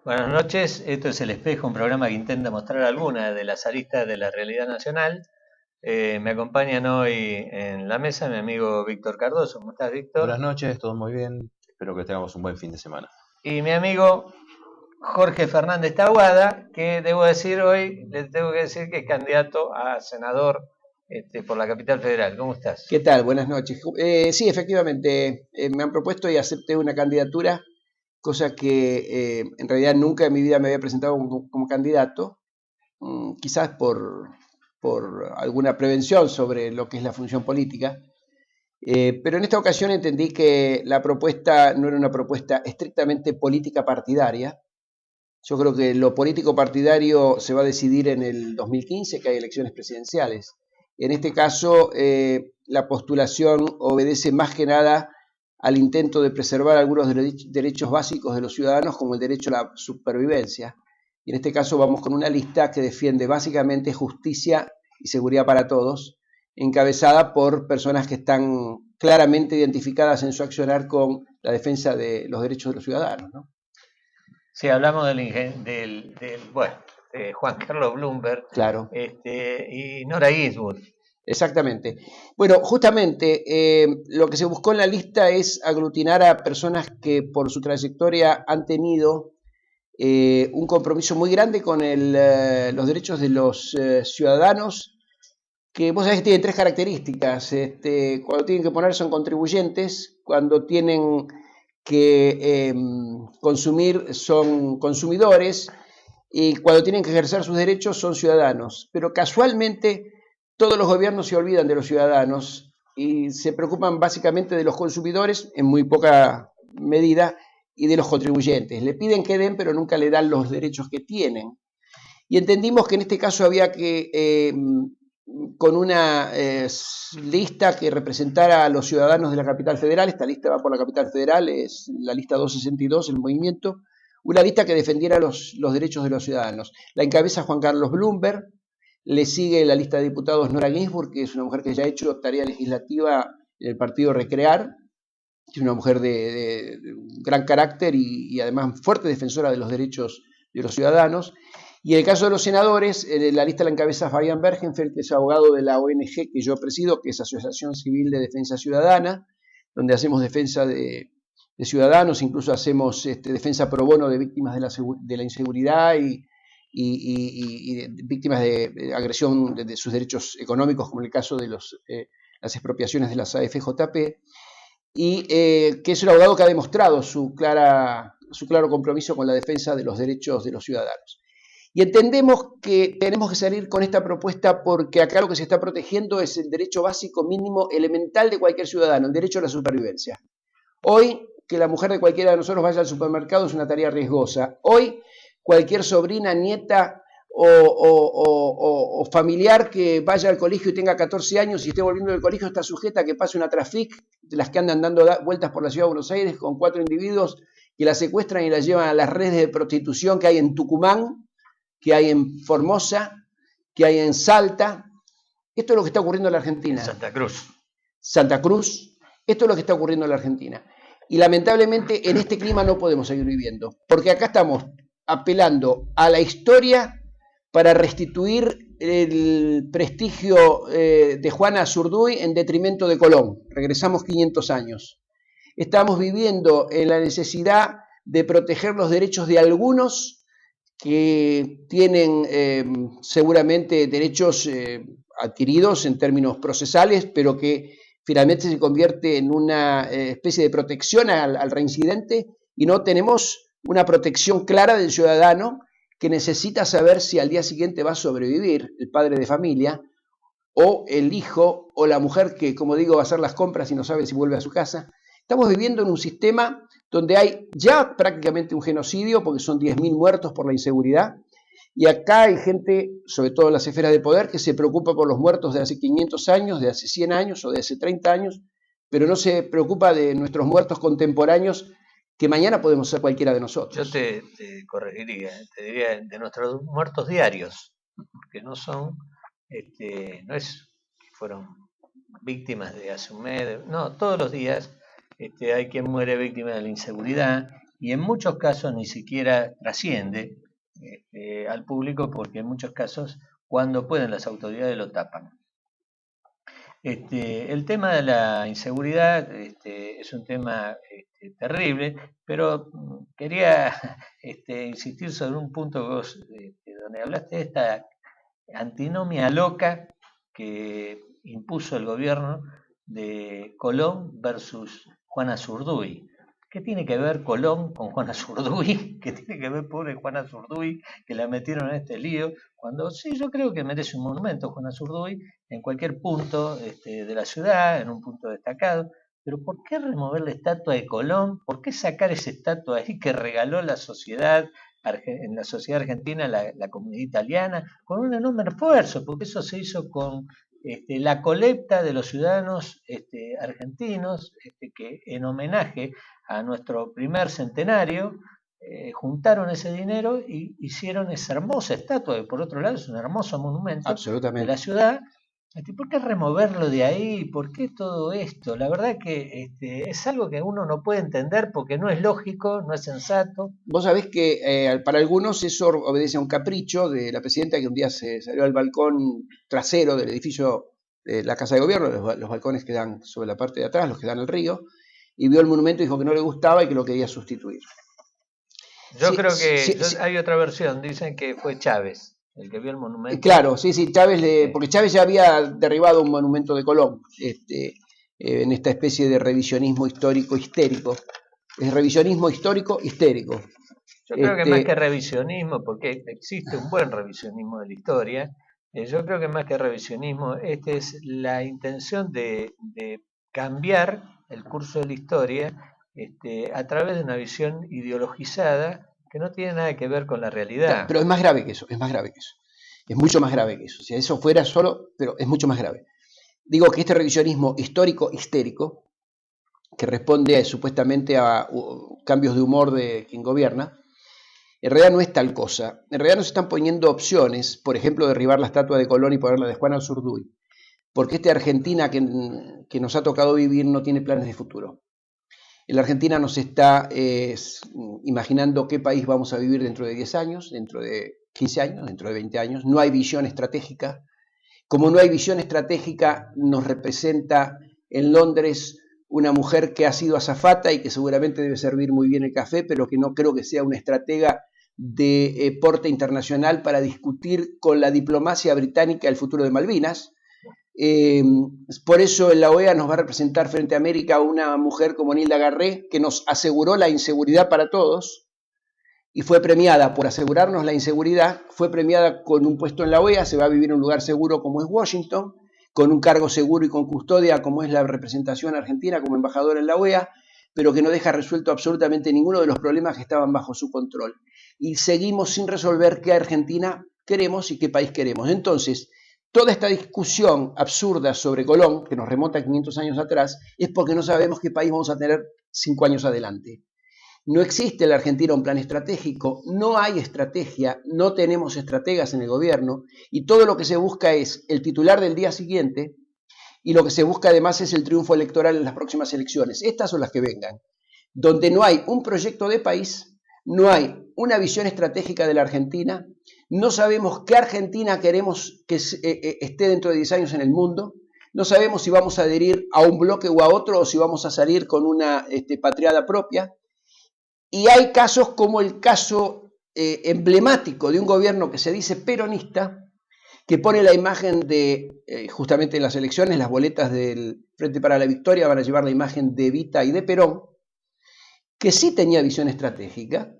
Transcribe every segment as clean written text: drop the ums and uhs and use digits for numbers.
Buenas noches, esto es El Espejo, un programa que intenta mostrar algunas de las aristas de la realidad nacional. Me acompañan hoy en la mesa mi amigo Víctor Cardoso. ¿Cómo estás, Buenas Víctor? noches, todo muy bien. Espero que tengamos un buen fin de semana. Y mi amigo Jorge Fernández Taboada, que debo decir hoy, le tengo que decir que es candidato a senador por la capital federal. ¿Cómo estás? ¿Qué tal? Buenas noches. Sí, efectivamente, me han propuesto y acepté una candidatura, cosa que en realidad nunca en mi vida me había presentado como candidato, quizás por alguna prevención sobre lo que es la función política, pero en esta ocasión entendí que la propuesta no era una propuesta estrictamente política partidaria. Yo creo que lo político partidario se va a decidir en el 2015, que hay elecciones presidenciales. En este caso, la postulación obedece más que nada al intento de preservar algunos derechos básicos de los ciudadanos, como el derecho a la supervivencia. Y en este caso vamos con una lista que defiende básicamente justicia y seguridad para todos, encabezada por personas que están claramente identificadas en su accionar con la defensa de los derechos de los ciudadanos, ¿no? Sí, hablamos de Juan Carlos Bloomberg, Claro. y Nora Eastwood. Exactamente. Bueno, justamente lo que se buscó en la lista es aglutinar a personas que por su trayectoria han tenido un compromiso muy grande con los derechos de los ciudadanos, que vos sabés que tienen tres características. Cuando tienen que poner son contribuyentes, cuando tienen que consumir son consumidores y cuando tienen que ejercer sus derechos son ciudadanos. Pero casualmente todos los gobiernos se olvidan de los ciudadanos y se preocupan básicamente de los consumidores en muy poca medida y de los contribuyentes. Le piden que den, pero nunca le dan los derechos que tienen. Y entendimos que en este caso había que, con una lista que representara a los ciudadanos de la capital federal, esta lista va por la capital federal, es la lista 262, el movimiento, una lista que defendiera los derechos de los ciudadanos. La encabeza Juan Carlos Bloomberg, le sigue la lista de diputados Nora Ginsburg, que es una mujer que ya ha hecho tarea legislativa en el partido Recrear, es una mujer de gran carácter y además fuerte defensora de los derechos de los ciudadanos. Y en el caso de los senadores, la lista la encabeza Fabián Bergenfeld, que es abogado de la ONG que yo presido, que es Asociación Civil de Defensa Ciudadana, donde hacemos defensa de ciudadanos, incluso hacemos defensa pro bono de víctimas de la inseguridad y de víctimas de agresión de sus derechos económicos, como en el caso de las expropiaciones de las AFJP, y que es un abogado que ha demostrado su claro compromiso con la defensa de los derechos de los ciudadanos. Y entendemos que tenemos que salir con esta propuesta porque acá lo que se está protegiendo es el derecho básico mínimo elemental de cualquier ciudadano, el derecho a la supervivencia. Hoy, que la mujer de cualquiera de nosotros vaya al supermercado es una tarea riesgosa. Hoy, cualquier sobrina, nieta o familiar que vaya al colegio y tenga 14 años y esté volviendo del colegio está sujeta a que pase una trafic, de las que andan dando vueltas por la ciudad de Buenos Aires con 4 individuos que la secuestran y la llevan a las redes de prostitución que hay en Tucumán, que hay en Formosa, que hay en Salta. Esto es lo que está ocurriendo en la Argentina. Santa Cruz. Santa Cruz. Esto es lo que está ocurriendo en la Argentina. Y lamentablemente en este clima no podemos seguir viviendo, porque acá estamos apelando a la historia para restituir el prestigio de Juana Azurduy en detrimento de Colón. Regresamos 500 años. Estamos viviendo en la necesidad de proteger los derechos de algunos que tienen seguramente derechos adquiridos en términos procesales, pero que finalmente se convierte en una especie de protección al reincidente y no tenemos una protección clara del ciudadano que necesita saber si al día siguiente va a sobrevivir el padre de familia o el hijo o la mujer que, como digo, va a hacer las compras y no sabe si vuelve a su casa. Estamos viviendo en un sistema donde hay ya prácticamente un genocidio porque son 10.000 muertos por la inseguridad y acá hay gente, sobre todo en las esferas de poder, que se preocupa por los muertos de hace 500 años, de hace 100 años o de hace 30 años, pero no se preocupa de nuestros muertos contemporáneos que mañana podemos ser cualquiera de nosotros. Yo te corregiría, te diría de nuestros muertos diarios, que no son, no es que fueron víctimas de hace un mes, no, todos los días hay quien muere víctima de la inseguridad, y en muchos casos ni siquiera trasciende al público, porque en muchos casos, cuando pueden, las autoridades lo tapan. El tema de la inseguridad es un tema terrible, pero quería insistir sobre un punto que vos, donde hablaste de esta antinomia loca que impuso el gobierno de Colón versus Juana Zurduy. ¿Qué tiene que ver Colón con Juana Zurduy? ¿Qué tiene que ver pobre Juana Zurduy, que la metieron en este lío? Cuando sí, yo creo que merece un monumento Juana Zurduy en cualquier punto de la ciudad, en un punto destacado. Pero ¿por qué remover la estatua de Colón? ¿Por qué sacar esa estatua ahí que regaló la sociedad, en la sociedad argentina, la comunidad italiana, con un enorme esfuerzo? Porque eso se hizo con la colecta de los ciudadanos argentinos, que en homenaje a nuestro primer centenario, juntaron ese dinero y hicieron esa hermosa estatua, que por otro lado es un hermoso monumento de la ciudad. ¿Por qué removerlo de ahí? ¿Por qué todo esto? La verdad que es algo que uno no puede entender porque no es lógico, no es sensato. Vos sabés que para algunos eso obedece a un capricho de la presidenta, que un día se salió al balcón trasero del edificio de la Casa de Gobierno, los balcones que dan sobre la parte de atrás, los que dan al río, y vio el monumento y dijo que no le gustaba y que lo quería sustituir. Yo creo que hay otra versión, dicen que fue Chávez el que vio el monumento. Claro, sí, Chávez, porque Chávez ya había derribado un monumento de Colón, en esta especie de revisionismo histórico histérico. Es revisionismo histórico histérico. Yo creo que más que revisionismo, porque existe un buen revisionismo de la historia, yo creo que más que revisionismo, es la intención de cambiar el curso de la historia a través de una visión ideologizada que no tiene nada que ver con la realidad. Pero es más grave que eso, es mucho más grave que eso. Si eso fuera solo, pero es mucho más grave. Digo que este revisionismo histórico histérico, que responde supuestamente a cambios de humor de quien gobierna, en realidad no es tal cosa. En realidad nos están poniendo opciones, por ejemplo, derribar la estatua de Colón y ponerla de Juana Zurduy, porque esta Argentina que nos ha tocado vivir no tiene planes de futuro. La Argentina nos está imaginando qué país vamos a vivir dentro de 10 años, dentro de 15 años, dentro de 20 años. No hay visión estratégica. Como no hay visión estratégica, nos representa en Londres una mujer que ha sido azafata y que seguramente debe servir muy bien el café, pero que no creo que sea una estratega de porte internacional para discutir con la diplomacia británica el futuro de Malvinas. Por eso en la OEA nos va a representar frente a América una mujer como Nilda Garré, que nos aseguró la inseguridad para todos y fue premiada por asegurarnos la inseguridad, fue premiada con un puesto en la OEA, se va a vivir en un lugar seguro como es Washington, con un cargo seguro y con custodia como es la representación argentina como embajadora en la OEA, pero que no deja resuelto absolutamente ninguno de los problemas que estaban bajo su control. Y seguimos sin resolver qué Argentina queremos y qué país queremos. Entonces, toda esta discusión absurda sobre Colón, que nos remonta a 500 años atrás, es porque no sabemos qué país vamos a tener 5 años adelante. No existe en la Argentina un plan estratégico, no hay estrategia, no tenemos estrategas en el gobierno y todo lo que se busca es el titular del día siguiente y lo que se busca además es el triunfo electoral en las próximas elecciones. Estas son las que vengan, donde no hay un proyecto de país, no hay una visión estratégica de la Argentina, no sabemos qué Argentina queremos que esté dentro de 10 años en el mundo, no sabemos si vamos a adherir a un bloque o a otro o si vamos a salir con una patriada propia. Y hay casos como el caso emblemático de un gobierno que se dice peronista, que pone la imagen de, justamente en las elecciones, las boletas del Frente para la Victoria van a llevar la imagen de Evita y de Perón, que sí tenía visión estratégica.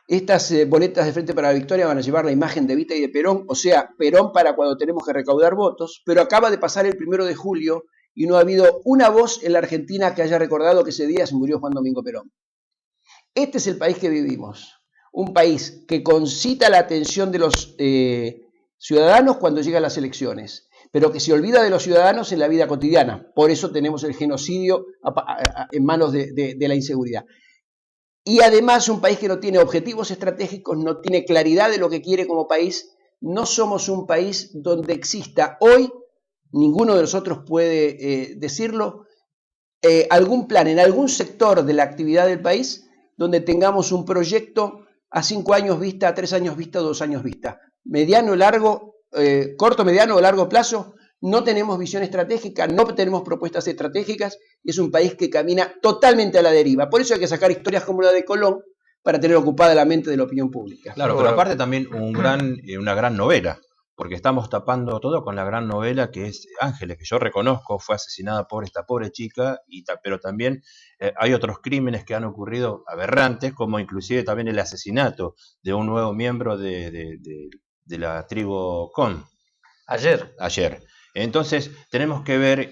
Estas boletas de Frente para la Victoria van a llevar la imagen de Evita y de Perón, o sea, Perón para cuando tenemos que recaudar votos, pero acaba de pasar el 1 de julio y no ha habido una voz en la Argentina que haya recordado que ese día se murió Juan Domingo Perón. Este es el país que vivimos, un país que concita la atención de los ciudadanos cuando llegan las elecciones, pero que se olvida de los ciudadanos en la vida cotidiana. Por eso tenemos el genocidio en manos de la inseguridad. Y además un país que no tiene objetivos estratégicos, no tiene claridad de lo que quiere como país. No somos un país donde exista hoy, ninguno de nosotros puede decirlo, algún plan en algún sector de la actividad del país donde tengamos un proyecto a 5 años vista, a 3 años vista, 2 años vista. Mediano, largo, corto, mediano o largo plazo, no tenemos visión estratégica, no tenemos propuestas estratégicas, y es un país que camina totalmente a la deriva. Por eso hay que sacar historias como la de Colón para tener ocupada la mente de la opinión pública. Claro, pero aparte también una gran novela, porque estamos tapando todo con la gran novela que es Ángeles, que yo reconozco, fue asesinada por esta pobre chica, pero también hay otros crímenes que han ocurrido aberrantes, como inclusive también el asesinato de un nuevo miembro de la tribu Con. Ayer. Entonces tenemos que ver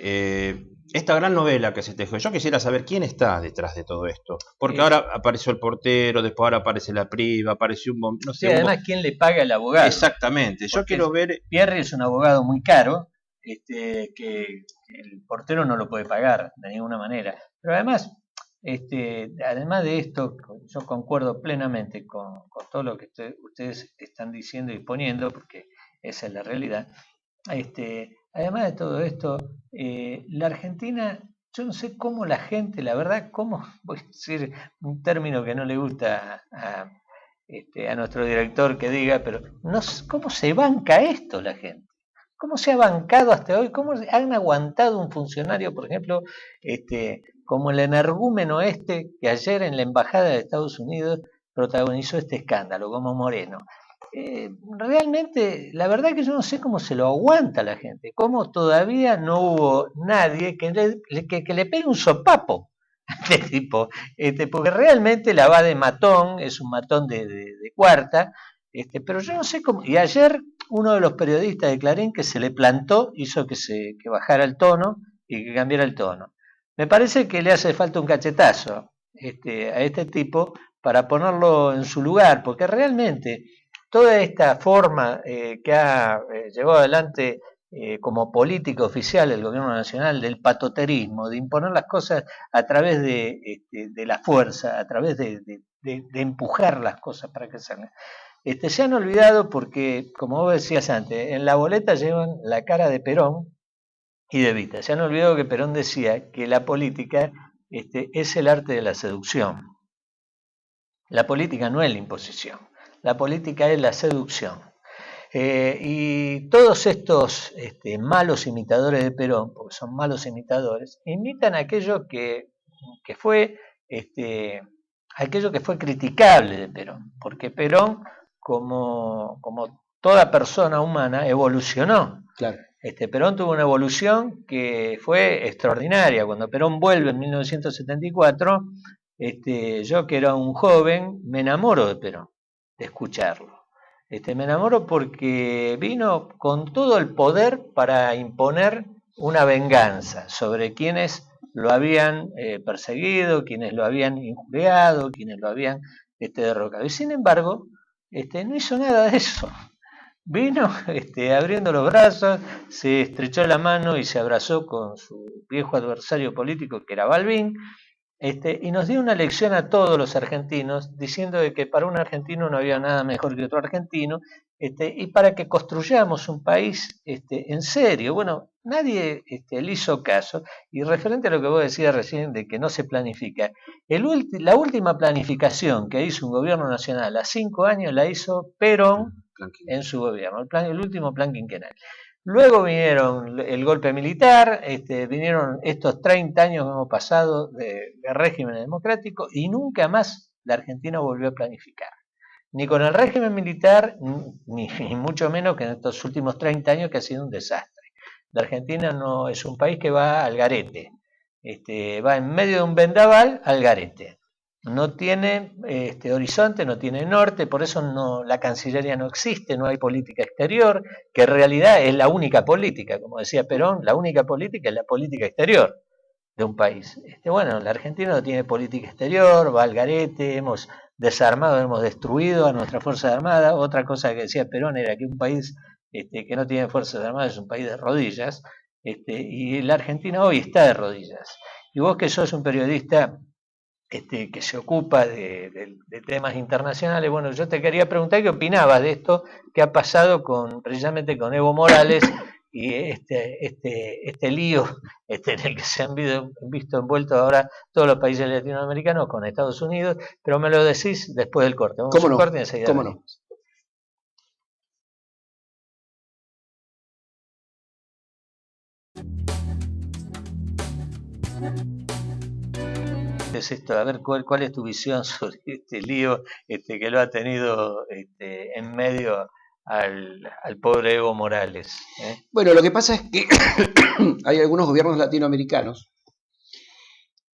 esta gran novela que se teje. Yo quisiera saber quién está detrás de todo esto, porque ahora apareció el portero, después ahora aparece la priva, apareció un... no sé, además, ¿quién le paga al abogado? Exactamente, yo quiero ver... Pierri es un abogado muy caro, que el portero no lo puede pagar de ninguna manera. Pero además, además de esto, yo concuerdo plenamente con todo lo que ustedes están diciendo y poniendo, porque esa es la realidad. Además de todo esto, la Argentina, yo no sé cómo la gente, la verdad, voy a decir un término que no le gusta a nuestro director que diga, pero no, ¿cómo se banca esto la gente? ¿Cómo se ha bancado hasta hoy? ¿Cómo han aguantado un funcionario, por ejemplo, como el energúmeno que ayer en la Embajada de Estados Unidos protagonizó este escándalo, como Moreno? Realmente, la verdad que yo no sé cómo se lo aguanta la gente, cómo todavía no hubo nadie que le pegue un sopapo a este tipo, porque realmente la va de matón, es un matón de cuarta, pero yo no sé cómo. Y ayer uno de los periodistas de Clarín que se le plantó hizo que bajara el tono y que cambiara el tono. Me parece que le hace falta un cachetazo a este tipo para ponerlo en su lugar, porque realmente toda esta forma que ha llevado adelante como política oficial el gobierno nacional del patoterismo, de imponer las cosas a través de la fuerza, a través de empujar las cosas para que salgan. Se han olvidado porque, como vos decías antes, en la boleta llevan la cara de Perón y de Evita. Se han olvidado que Perón decía que la política es el arte de la seducción. La política no es la imposición. La política es la seducción. Y todos estos malos imitadores de Perón, porque son malos imitadores, imitan aquello que fue criticable de Perón, porque Perón, como toda persona humana, evolucionó. Claro. Perón tuvo una evolución que fue extraordinaria. Cuando Perón vuelve en 1974, yo que era un joven, me enamoro de Perón, de escucharlo. Me enamoro porque vino con todo el poder para imponer una venganza sobre quienes lo habían perseguido, quienes lo habían injuriado, quienes lo habían derrocado. Y sin embargo, no hizo nada de eso. Vino abriendo los brazos, se estrechó la mano y se abrazó con su viejo adversario político, que era Balbín, y nos dio una lección a todos los argentinos, diciendo de que para un argentino no había nada mejor que otro argentino, y para que construyamos un país en serio. Bueno, nadie le hizo caso, y referente a lo que vos decías recién de que no se planifica, la última planificación que hizo un gobierno nacional a 5 años la hizo Perón en su gobierno, el último plan quinquenal. Luego vinieron el golpe militar, vinieron estos 30 años que hemos pasado de régimen democrático, y nunca más la Argentina volvió a planificar. Ni con el régimen militar, ni mucho menos que en estos últimos 30 años, que ha sido un desastre. La Argentina no es un país que va al garete, va en medio de un vendaval al garete. No tiene horizonte, no tiene norte, por eso la Cancillería no existe, no hay política exterior, que en realidad es la única política, como decía Perón, la única política es la política exterior de un país. Bueno, la Argentina no tiene política exterior, va al garete, hemos desarmado, hemos destruido a nuestra Fuerza Armada. Otra cosa que decía Perón era que un país que no tiene Fuerzas Armadas es un país de rodillas, y la Argentina hoy está de rodillas. Y vos, que sos un periodista que se ocupa de temas internacionales, bueno, yo te quería preguntar qué opinabas de esto que ha pasado precisamente con Evo Morales y este lío en el que se han visto envueltos ahora todos los países latinoamericanos con Estados Unidos, pero me lo decís después del corte. Vamos a un corte y enseguida venimos. Es esto, a ver cuál es tu visión sobre este lío que lo ha tenido en medio al pobre Evo Morales. Bueno, lo que pasa es que hay algunos gobiernos latinoamericanos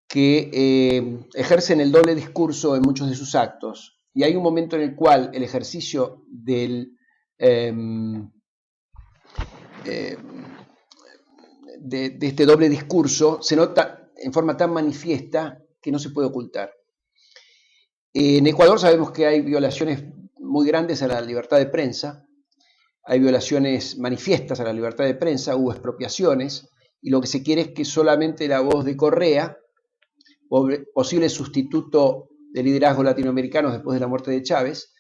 que ejercen el doble discurso en muchos de sus actos, y hay un momento en el cual el ejercicio de este doble discurso se nota en forma tan manifiesta que no se puede ocultar. En Ecuador sabemos que hay violaciones muy grandes a la libertad de prensa, hay violaciones manifiestas a la libertad de prensa, hubo expropiaciones, y lo que se quiere es que solamente la voz de Correa, posible sustituto del liderazgo latinoamericano después de la muerte de Chávez,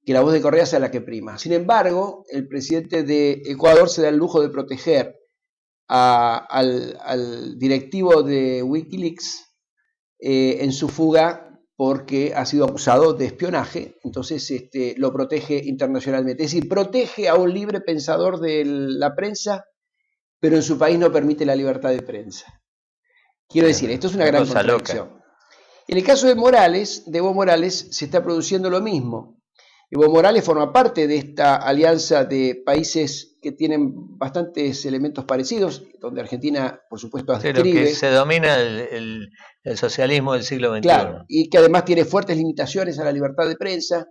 que la voz de Correa sea la que prima. Sin embargo, el presidente de Ecuador se da el lujo de proteger al directivo de Wikileaks en su fuga porque ha sido acusado de espionaje, entonces lo protege internacionalmente. Es decir, protege a un libre pensador de la prensa, pero en su país no permite la libertad de prensa. Quiero decir, esto es una gran contradicción. Loca. En el caso de Evo Morales, se está produciendo lo mismo. Evo Morales forma parte de esta alianza de países que tienen bastantes elementos parecidos, donde Argentina, por supuesto, adscribe. Pero que se domina el socialismo del siglo XXI. Claro, y que además tiene fuertes limitaciones a la libertad de prensa,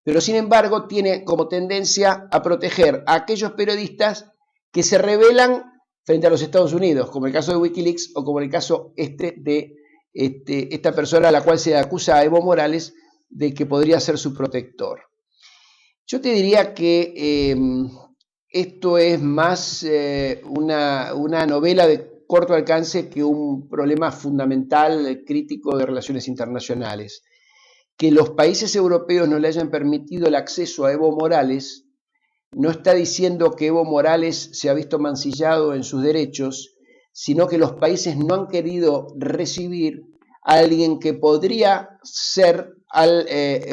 pero sin embargo tiene como tendencia a proteger a aquellos periodistas que se rebelan frente a los Estados Unidos, como el caso de Wikileaks o como el caso de esta persona a la cual se acusa a Evo Morales de que podría ser su protector. Yo te diría que esto es más una novela de corto alcance que un problema fundamental, crítico de relaciones internacionales. Que los países europeos no le hayan permitido el acceso a Evo Morales no está diciendo que Evo Morales se ha visto mancillado en sus derechos, sino que los países no han querido recibir a alguien que podría ser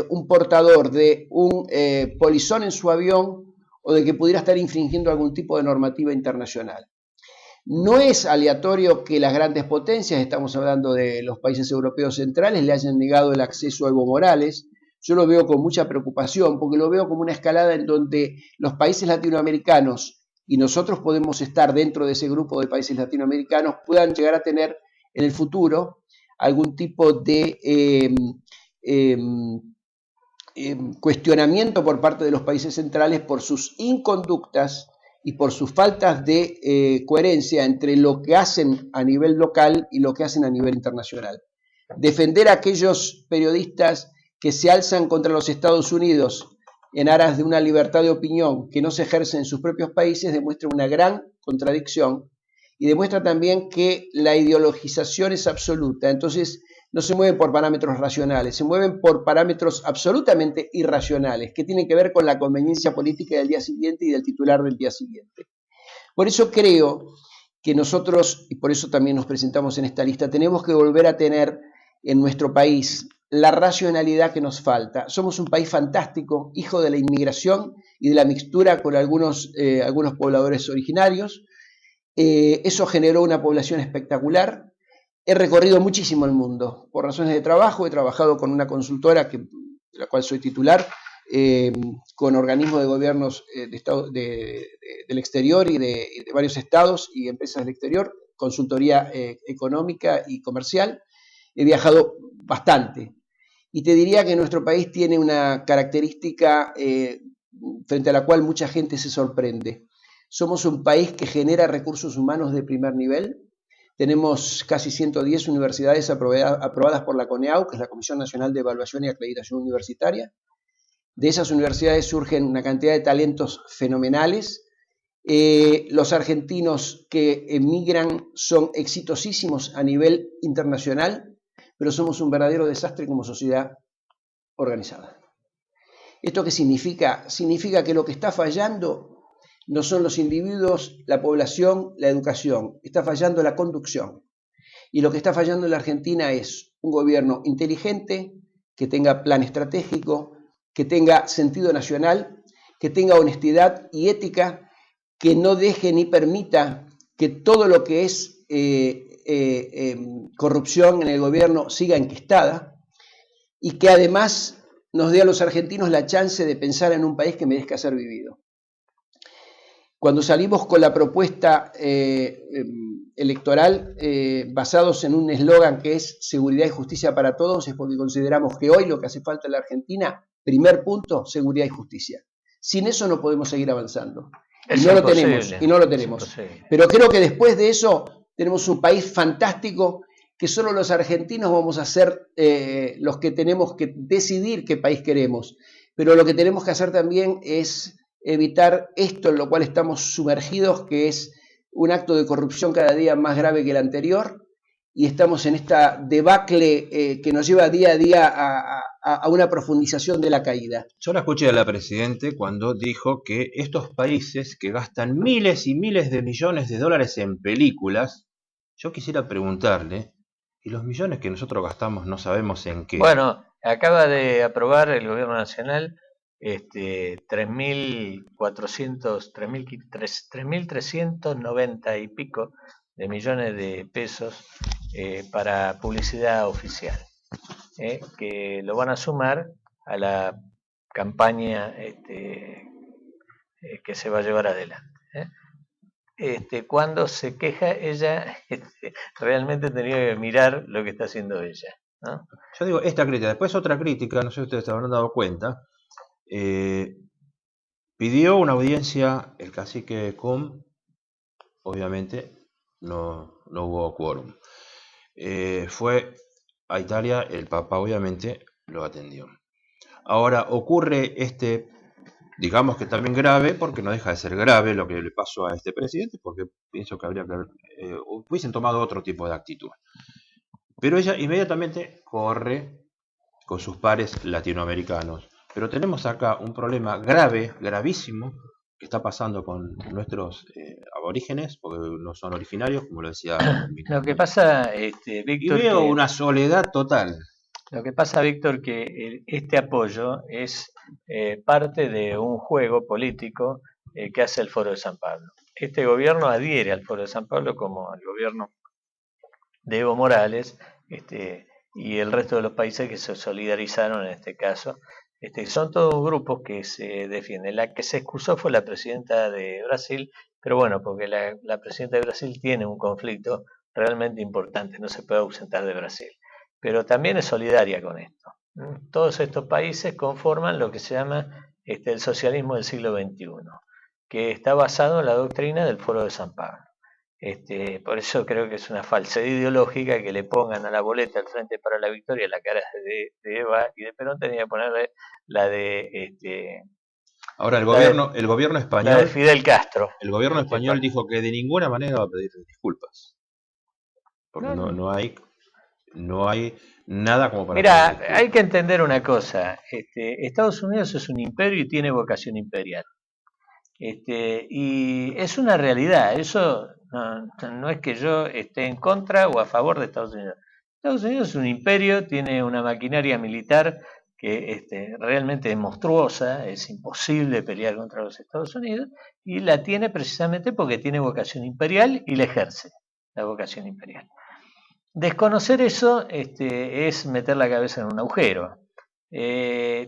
un portador de un polizón en su avión o de que pudiera estar infringiendo algún tipo de normativa internacional. No es aleatorio que las grandes potencias, estamos hablando de los países europeos centrales, le hayan negado el acceso a Evo Morales. Yo lo veo con mucha preocupación porque lo veo como una escalada en donde los países latinoamericanos, y nosotros podemos estar dentro de ese grupo de países latinoamericanos, puedan llegar a tener en el futuro algún tipo de cuestionamiento por parte de los países centrales por sus inconductas y por sus faltas de coherencia entre lo que hacen a nivel local y lo que hacen a nivel internacional. Defender a aquellos periodistas que se alzan contra los Estados Unidos en aras de una libertad de opinión que no se ejerce en sus propios países demuestra una gran contradicción y demuestra también que la ideologización es absoluta. Entonces no se mueven por parámetros racionales, se mueven por parámetros absolutamente irracionales que tienen que ver con la conveniencia política del día siguiente y del titular del día siguiente. Por eso creo que nosotros, y por eso también nos presentamos en esta lista, tenemos que volver a tener en nuestro país la racionalidad que nos falta. Somos un país fantástico, hijo de la inmigración y de la mixtura con algunos pobladores originarios. Eso generó una población espectacular. He recorrido muchísimo el mundo por razones de trabajo. He trabajado con una consultora de la cual soy titular, con organismos de gobiernos del exterior y de varios estados y empresas del exterior, consultoría económica y comercial. He viajado bastante. Y te diría que nuestro país tiene una característica frente a la cual mucha gente se sorprende. Somos un país que genera recursos humanos de primer nivel. Tenemos casi 110 universidades aprobadas por la CONEAU, que es la Comisión Nacional de Evaluación y Acreditación Universitaria. De esas universidades surgen una cantidad de talentos fenomenales. Los argentinos que emigran son exitosísimos a nivel internacional, pero somos un verdadero desastre como sociedad organizada. ¿Esto qué significa? Significa que lo que está fallando no son los individuos, la población, la educación. Está fallando la conducción. Y lo que está fallando en la Argentina es un gobierno inteligente, que tenga plan estratégico, que tenga sentido nacional, que tenga honestidad y ética, que no deje ni permita que todo lo que es corrupción en el gobierno siga enquistada, y que además nos dé a los argentinos la chance de pensar en un país que merezca ser vivido. Cuando salimos con la propuesta electoral basados en un eslogan que es seguridad y justicia para todos, es porque consideramos que hoy lo que hace falta en la Argentina, primer punto, seguridad y justicia. Sin eso no podemos seguir avanzando. Y no lo tenemos. Pero creo que después de eso tenemos un país fantástico que solo los argentinos vamos a ser los que tenemos que decidir qué país queremos. Pero lo que tenemos que hacer también es evitar esto en lo cual estamos sumergidos, que es un acto de corrupción cada día más grave que el anterior, y estamos en esta debacle que nos lleva día a día a una profundización de la caída. Yo la escuché a la Presidente cuando dijo que estos países que gastan miles y miles de millones de dólares en películas, yo quisiera preguntarle, ¿y los millones que nosotros gastamos no sabemos en qué? Bueno, acaba de aprobar el Gobierno Nacional 3.390 y pico de millones de pesos para publicidad oficial, que lo van a sumar a la campaña que se va a llevar adelante. Cuando se queja ella, realmente tenía que mirar lo que está haciendo ella, ¿no? Yo digo, esta crítica, después otra crítica, no sé si ustedes se habrán dado cuenta, pidió una audiencia el cacique Com, obviamente no hubo quórum. Fue a Italia, el Papa obviamente lo atendió. Ahora ocurre digamos que también grave, porque no deja de ser grave lo que le pasó a este presidente, porque pienso que habría que hubiesen tomado otro tipo de actitud. Pero ella inmediatamente corre con sus pares latinoamericanos. Pero tenemos acá un problema grave, gravísimo, que está pasando con nuestros aborígenes, porque no son originarios, como lo decía Víctor. Lo que pasa, Víctor, y veo una soledad total. Lo que pasa, Víctor, que este apoyo es parte de un juego político que hace el Foro de San Pablo. Este gobierno adhiere al Foro de San Pablo como el gobierno de Evo Morales, y el resto de los países que se solidarizaron en este caso. Son todos grupos que se defienden. La que se excusó fue la presidenta de Brasil, pero bueno, porque la presidenta de Brasil tiene un conflicto realmente importante, no se puede ausentar de Brasil. Pero también es solidaria con esto. Todos estos países conforman lo que se llama el socialismo del siglo XXI, que está basado en la doctrina del Foro de San Pablo. Por eso creo que es una falsedad ideológica que le pongan a la boleta al Frente para la Victoria la cara de Eva y de Perón, tenía que ponerle la de ahora el gobierno español, la de Fidel Castro. El gobierno español dijo que de ninguna manera va a pedir disculpas, porque no hay nada como para... Mira, hay que entender una cosa, Estados Unidos es un imperio y tiene vocación imperial. Y es una realidad, eso no es que yo esté en contra o a favor de Estados Unidos. Estados Unidos es un imperio, tiene una maquinaria militar que realmente es monstruosa, es imposible pelear contra los Estados Unidos, y la tiene precisamente porque tiene vocación imperial y la ejerce, la vocación imperial. Desconocer eso es meter la cabeza en un agujero.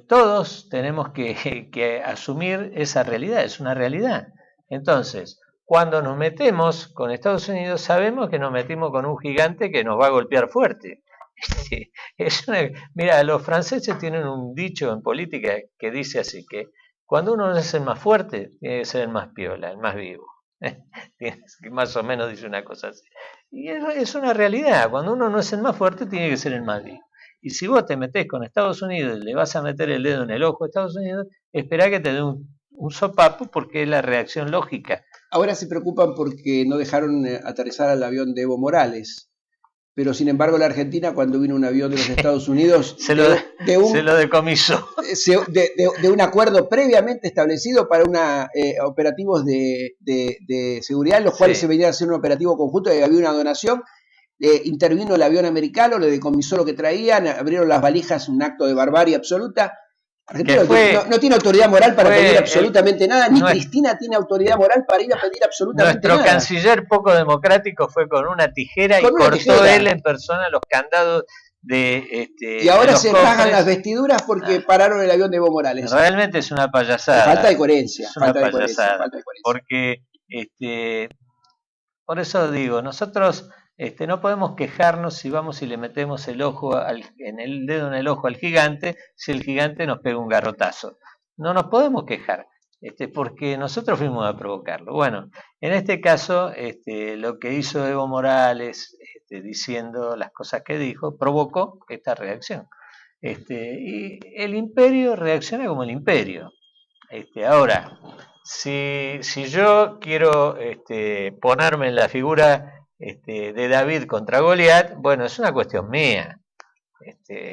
Todos tenemos que asumir esa realidad, es una realidad. Entonces, cuando nos metemos con Estados Unidos, sabemos que nos metimos con un gigante que nos va a golpear fuerte. Mira, los franceses tienen un dicho en política que dice así, que cuando uno es el más fuerte, tiene que ser el más piola, el más vivo. Más o menos dice una cosa así. Y es una realidad, cuando uno no es el más fuerte, tiene que ser el más vivo. Y si vos te metés con Estados Unidos y le vas a meter el dedo en el ojo a Estados Unidos, esperá que te dé un sopapo, porque es la reacción lógica. Ahora se preocupan porque no dejaron aterrizar al avión de Evo Morales. pero sin embargo la Argentina, cuando vino un avión de los Estados Unidos, se lo decomisó. De un acuerdo previamente establecido para operativos de seguridad, en los cuales se venía a hacer un operativo conjunto y había una donación. Intervino el avión americano, le decomisó lo que traían, abrieron las valijas, un acto de barbarie absoluta. Argentina no tiene autoridad moral para pedir absolutamente nada, ni Cristina tiene autoridad moral para ir a pedir absolutamente nada. Nuestro canciller poco democrático fue con una tijera y cortó él en persona los candados de y ahora se rasgan las vestiduras porque pararon el avión de Evo Morales. Realmente es una payasada. Falta de coherencia. Es una payasada. Porque por eso digo, nosotros no podemos quejarnos si vamos y le metemos el dedo en el ojo al gigante, si el gigante nos pega un garrotazo. No nos podemos quejar, porque nosotros fuimos a provocarlo. Bueno, en este caso, lo que hizo Evo Morales, diciendo las cosas que dijo, provocó esta reacción. Y el imperio reacciona como el imperio. Ahora, si yo quiero ponerme en la figura de David contra Goliat, bueno, es una cuestión mía.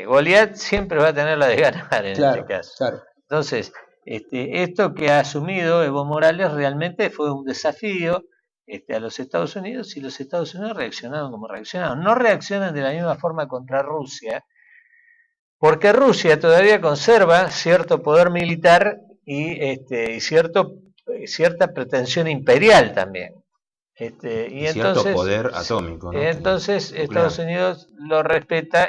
Goliat siempre va a tener la de ganar en este caso. Claro. Entonces, esto que ha asumido Evo Morales realmente fue un desafío a los Estados Unidos, y los Estados Unidos reaccionaron como reaccionaron. No reaccionan de la misma forma contra Rusia, porque Rusia todavía conserva cierto poder militar y cierta pretensión imperial también. Y cierto poder atómico, ¿no? Entonces Estados Unidos lo respeta,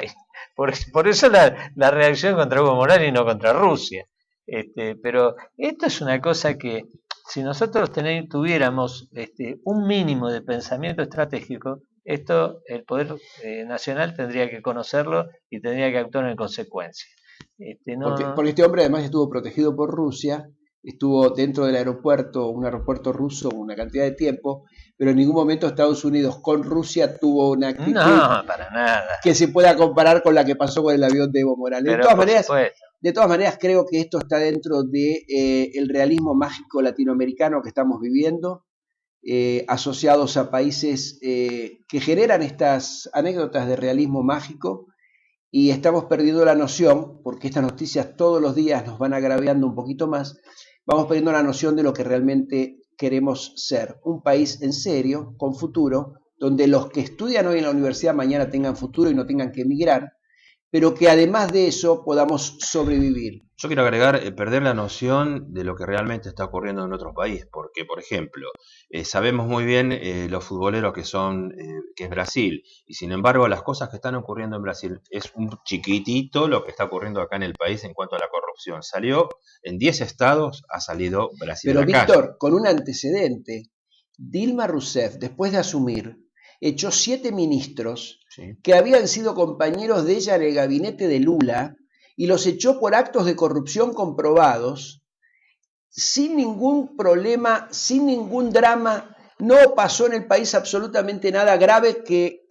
por eso la reacción contra Evo Morales y no contra Rusia. Pero esto es una cosa que, si nosotros tuviéramos un mínimo de pensamiento estratégico, esto el poder nacional tendría que conocerlo y tendría que actuar en consecuencia. Porque este hombre además estuvo protegido por Rusia, estuvo dentro del aeropuerto, un aeropuerto ruso, una cantidad de tiempo, pero en ningún momento Estados Unidos con Rusia tuvo una actitud para nada que se pueda comparar con la que pasó con el avión de Evo Morales. De todas maneras, creo que esto está dentro del realismo mágico latinoamericano que estamos viviendo, asociados a países que generan estas anécdotas de realismo mágico, y estamos perdiendo la noción, porque estas noticias todos los días nos van agraviando un poquito más, vamos perdiendo la noción de lo que realmente queremos ser. Un país en serio, con futuro, donde los que estudian hoy en la universidad mañana tengan futuro y no tengan que emigrar, pero que además de eso podamos sobrevivir. Yo quiero agregar, perder la noción de lo que realmente está ocurriendo en otro país, porque, por ejemplo, sabemos muy bien los futboleros que es Brasil, y sin embargo las cosas que están ocurriendo en Brasil es un chiquitito lo que está ocurriendo acá en el país en cuanto a la corrupción. Salió en 10 estados, ha salido Brasil. Pero Víctor, con un antecedente, Dilma Rousseff, después de asumir, echó 7 ministros que habían sido compañeros de ella en el gabinete de Lula, y los echó por actos de corrupción comprobados, sin ningún problema, sin ningún drama. No pasó en el país absolutamente nada grave, que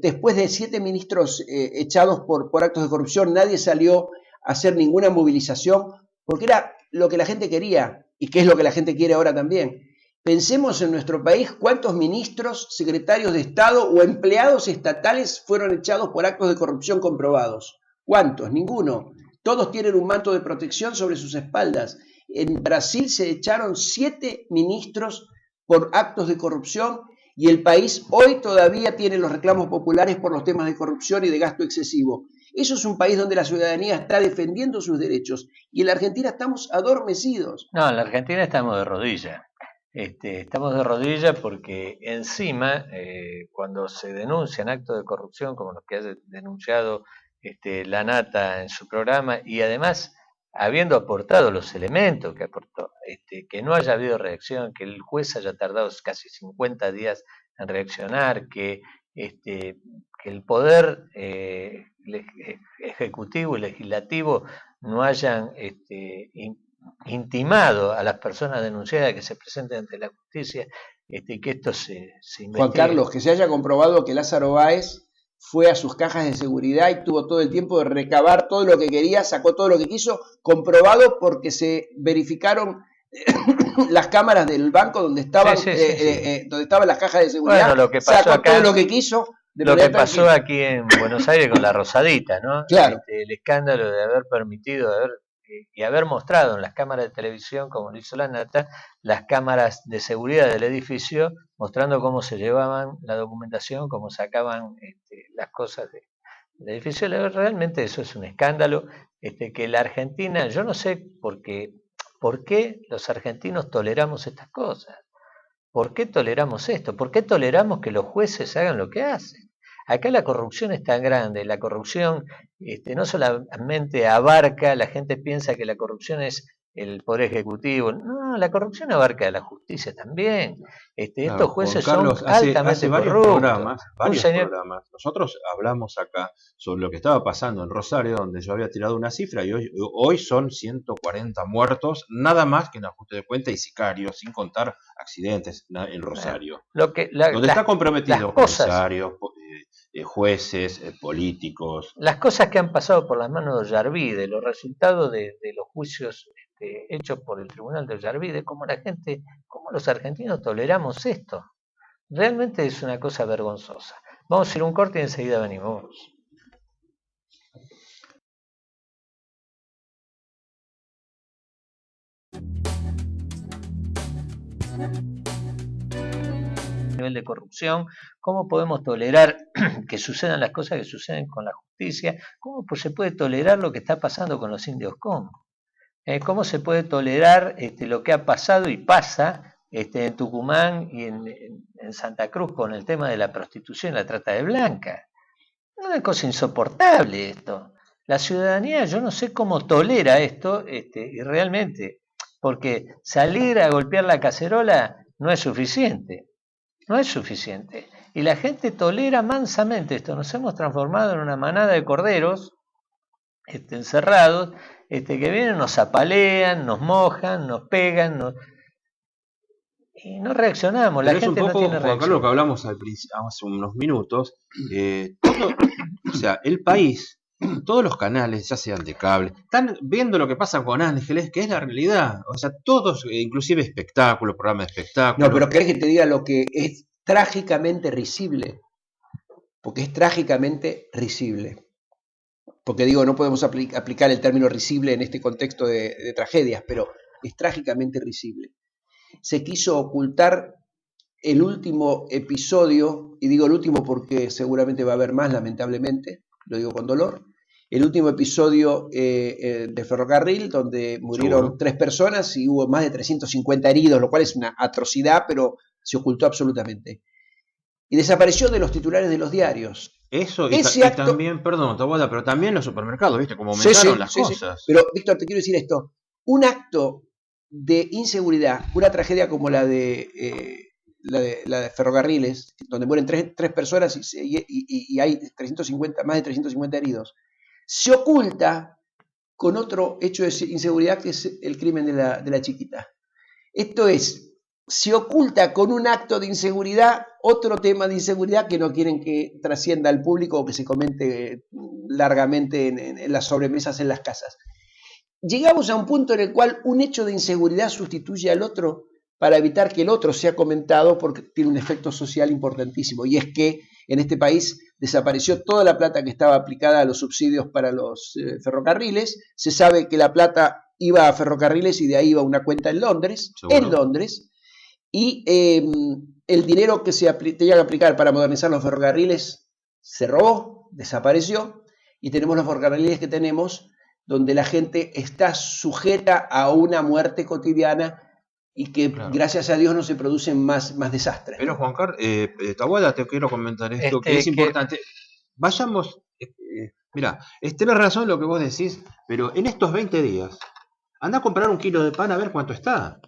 después de 7 ministros echados por actos de corrupción, nadie salió a hacer ninguna movilización, porque era lo que la gente quería, y que es lo que la gente quiere ahora también. Pensemos en nuestro país cuántos ministros, secretarios de Estado o empleados estatales fueron echados por actos de corrupción comprobados. ¿Cuántos? Ninguno. Todos tienen un manto de protección sobre sus espaldas. En Brasil se echaron 7 ministros por actos de corrupción, y el país hoy todavía tiene los reclamos populares por los temas de corrupción y de gasto excesivo. Eso es un país donde la ciudadanía está defendiendo sus derechos, y en la Argentina estamos adormecidos. No, en la Argentina estamos de rodillas. Estamos de rodillas porque encima, cuando se denuncian actos de corrupción como los que ha denunciado la Nata en su programa, y además habiendo aportado los elementos que aportó, que no haya habido reacción, que el juez haya tardado casi 50 días en reaccionar, que el poder ejecutivo y legislativo no hayan intimado a las personas denunciadas que se presenten ante la justicia, que esto se investigue. Juan Carlos, que se haya comprobado que Lázaro Báez fue a sus cajas de seguridad y tuvo todo el tiempo de recabar todo lo que quería, sacó todo lo que quiso, comprobado porque se verificaron las cámaras del banco donde estaban, donde estaban las cajas de seguridad, bueno, lo que pasó sacó acá, todo lo que quiso. lo que pasó aquí en Buenos Aires con la Rosadita, ¿no? Claro. El escándalo de haber permitido y haber mostrado en las cámaras de televisión, como lo hizo la Nata, las cámaras de seguridad del edificio, mostrando cómo se llevaban la documentación, cómo sacaban las cosas del edificio. Realmente eso es un escándalo, que la Argentina, yo no sé por qué los argentinos toleramos estas cosas. ¿Por qué toleramos esto? ¿Por qué toleramos que los jueces hagan lo que hacen? Acá la corrupción es tan grande, la corrupción no solamente abarca, la gente piensa que la corrupción es el Poder Ejecutivo, no, la corrupción abarca a la justicia también. Claro, Estos jueces Carlos, son altamente hace varios corruptos. programas. Nosotros hablamos acá sobre lo que estaba pasando en Rosario, donde yo había tirado una cifra, y hoy son 140 muertos, nada más que en ajuste de cuenta y sicarios, sin contar accidentes en Rosario. Donde está comprometido comisarios, jueces, políticos. Las cosas que han pasado por las manos de Ollarvide, los resultados de los juicios hechos por el Tribunal de Ollarvide, cómo los argentinos toleramos esto. Realmente es una cosa vergonzosa. Vamos a ir a un corte y enseguida venimos. Nivel de corrupción, cómo podemos tolerar que sucedan las cosas que suceden con la justicia, cómo se puede tolerar lo que está pasando con los indios Congo, cómo se puede tolerar lo que ha pasado y pasa en Tucumán y en Santa Cruz con el tema de la prostitución y la trata de blancas. Es una cosa insoportable esto. La ciudadanía, yo no sé cómo tolera esto, y realmente, porque salir a golpear la cacerola no es suficiente. No es suficiente. Y la gente tolera mansamente esto. Nos hemos transformado en una manada de corderos encerrados, que vienen, nos apalean, nos mojan, nos pegan, y no reaccionamos. Pero la gente no tiene reacción. Acá lo que hablamos hace unos minutos, o sea, el país, todos los canales, ya sean de cable, están viendo lo que pasa con Ángeles, que es la realidad. O sea, todos, inclusive espectáculos, programas de espectáculos. No, pero ¿querés que te diga lo que es trágicamente risible? Porque es trágicamente risible. Porque digo, no podemos aplicar el término risible en este contexto de tragedias, pero es trágicamente risible. Se quiso ocultar el último episodio, y digo el último porque seguramente va a haber más, lamentablemente, lo digo con dolor, el último episodio de Ferrocarril, donde murieron 3 personas y hubo más de 350 heridos, lo cual es una atrocidad, pero se ocultó absolutamente. Y desapareció de los titulares de los diarios. Eso, y también, perdón, Taboada, pero también los supermercados, ¿viste? Como aumentaron las cosas. Pero, Víctor, te quiero decir esto. Un acto de inseguridad, una tragedia como la de Ferrocarriles, donde mueren 3 personas y hay más de 350 heridos, se oculta con otro hecho de inseguridad que es el crimen de la chiquita. Esto es, se oculta con un acto de inseguridad otro tema de inseguridad que no quieren que trascienda al público o que se comente largamente en las sobremesas en las casas. Llegamos a un punto en el cual un hecho de inseguridad sustituye al otro para evitar que el otro sea comentado, porque tiene un efecto social importantísimo, y es que en este país desapareció toda la plata que estaba aplicada a los subsidios para los ferrocarriles. Se sabe que la plata iba a ferrocarriles y de ahí iba a una cuenta en Londres, y el dinero que se tenía que aplicar para modernizar los ferrocarriles se robó, desapareció, y tenemos los ferrocarriles que tenemos, donde la gente está sujeta a una muerte cotidiana y que gracias a Dios no se producen más desastres. Pero Juan Carlos, Taboada, te quiero comentar esto, que es importante. Vayamos, mira, tenés razón lo que vos decís, pero en estos 20 días, anda a comprar 1 kilo de pan a ver cuánto está.